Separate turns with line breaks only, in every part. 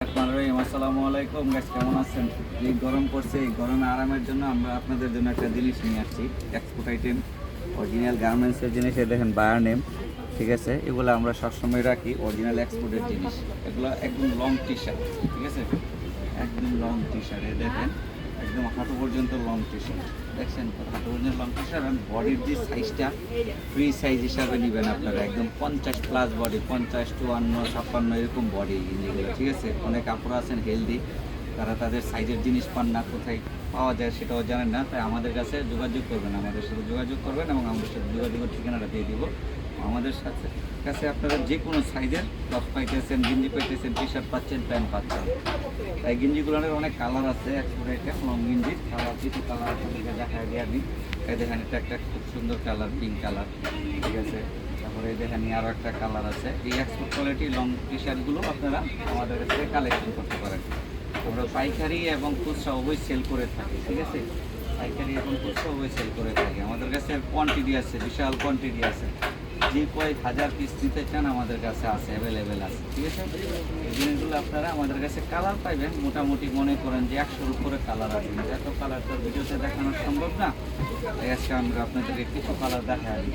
আসসালামু আলাইকুম গাইস, কেমন আছেন? এই গরম পড়ছে, এই গরমে আরামের জন্য আমরা আপনাদের জন্য একটা জিনিস নিয়ে আসছি। এক্সপোর্ট আইটেম, অরিজিনাল গার্মেন্টসের জিনিস। দেখেন বায়ার নেম, ঠিক আছে? এগুলো আমরা সবসময় রাখি, অরিজিনাল এক্সপোর্টের জিনিস। এগুলো একদম লং টি শার্ট, ঠিক আছে? একদম লং টি শার্ট, দেখেন একদম হাঁটু পর্যন্ত লং টি শার্ট। দেখছেন হাঁটু পর্যন্ত লং টি শার্ট। এবং বডির যে সাইজটা ফ্রি সাইজ হিসাবে নেবেন আপনারা, একদম 50+ বডি, 50, 54, 56 এরকম বডি যেগুলো, ঠিক আছে? অনেক কাপড় আছেন হেলদি, তারা তাদের সাইজের জিনিস পান না, কোথায় পাওয়া যায় সেটাও জানেন না, তাই আমাদের কাছে যোগাযোগ করবেন, আমাদের সাথে যোগাযোগ করবেন এবং আমাদের সাথে যোগাযোগের ঠিকানাটা দিয়ে দিব। আমাদের সাথে কাছে আপনারা যে কোনো সাইজের টপ পাইতেছেন, গেঞ্জি পাইতেছেন, টি শার্ট পাচ্ছেন, প্যান্ট পাচ্ছেন। তাই গেঞ্জিগুলোর অনেক কালার আছে, এক্সপোর্ট আইটেম লং গেঞ্জির কালার, কিছু কালার আপনাদেরকে দেখায় দিয়ে আমি। এই দেখেন এটা একটা খুব সুন্দর কালার, পিঙ্ক কালার, ঠিক আছে? তারপরে এই দেখেন আরও একটা কালার আছে। এই এক্সপোর্ট কোয়ালিটি লং টি শার্টগুলো আপনারা আমাদের কাছে কালেকশন করতে পারেন। আমরা পাইকারি এবং খুচরা উভয় সেল করে থাকি, ঠিক আছে? পাইকারি এবং খুচরা উভয় সেল করে থাকি। আমাদের কাছে কোয়ান্টিটি আছে, বিশাল কোয়ান্টিটি আছে। যে কয়েক হাজার পিস নিতে চান আমাদের কাছে আছে, অ্যাভেলেবেল আছে, ঠিক আছে? এই জিনিসগুলো আপনারা আমাদের কাছে কালার পাইবেন মোটামুটি মনে করেন যে 100-র উপরে কালার আছে। এত কালার তো ভিডিওতে দেখানো সম্ভব না, তাই আজকে আমরা আপনাদেরকে কিছু কালার দেখা দিই।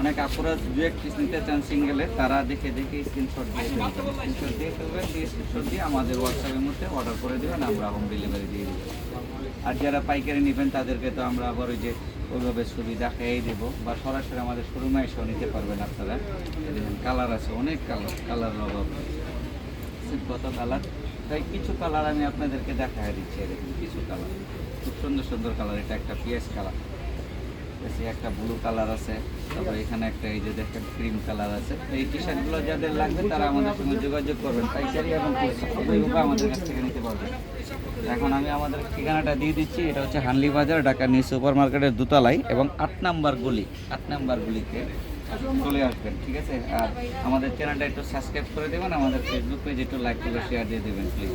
অনেক আপুরা দু এক পিস নিতে চান সিঙ্গেলে, তারা দেখে দেখে স্ক্রিনশট দিয়ে ফেলবেন, স্ক্রিনশট দিয়ে ফেলবেন, দিয়ে স্ক্রিনশট দিয়ে আমাদের হোয়াটসঅ্যাপের মধ্যে অর্ডার করে দেবেন, আমরা হোম ডেলিভারি দিয়ে দেবো। আর যারা পাইকারি নেবেন তাদেরকে তো আমরা আবার ওই যে ওইভাবে ছবি দেখাই দেবো, বা সরাসরি আমাদের শোরুমে এসেও নিতে পারবেন আপনারা। দেখেন কালার আছে, অনেক কালার, কালার অভাব কত কালার। তাই কিছু কালার আমি আপনাদেরকে দেখাই দিচ্ছি। দেখুন কিছু কালার, খুব সুন্দর সুন্দর কালার। এটা একটা পিএস কালার, একটা ব্লু কালার আছে, তারপরে এখানে একটা এই যে দেখেন ক্রিম কালার আছে। এই টি শার্টগুলো যাদের লাগবে তারা আমাদের সঙ্গে যোগাযোগ করবেন, পাইকারি এবং খুচরা আমাদের কাছ থেকে নিতে পারবেন। এখন আমি আমাদের ঠিকানাটা দিয়ে দিচ্ছি। এটা হচ্ছে হানলি বাজার, ঢাকা নিউ সুপার মার্কেটের দোতলায় এবং 8 নাম্বার গলিতে চলে আসবেন, ঠিক আছে? আর আমাদের চ্যানেলটা একটু সাবস্ক্রাইব করে দেবেন, আমাদের ফেসবুক পেজ একটু লাইক করে শেয়ার দিয়ে দেবেন প্লিজ।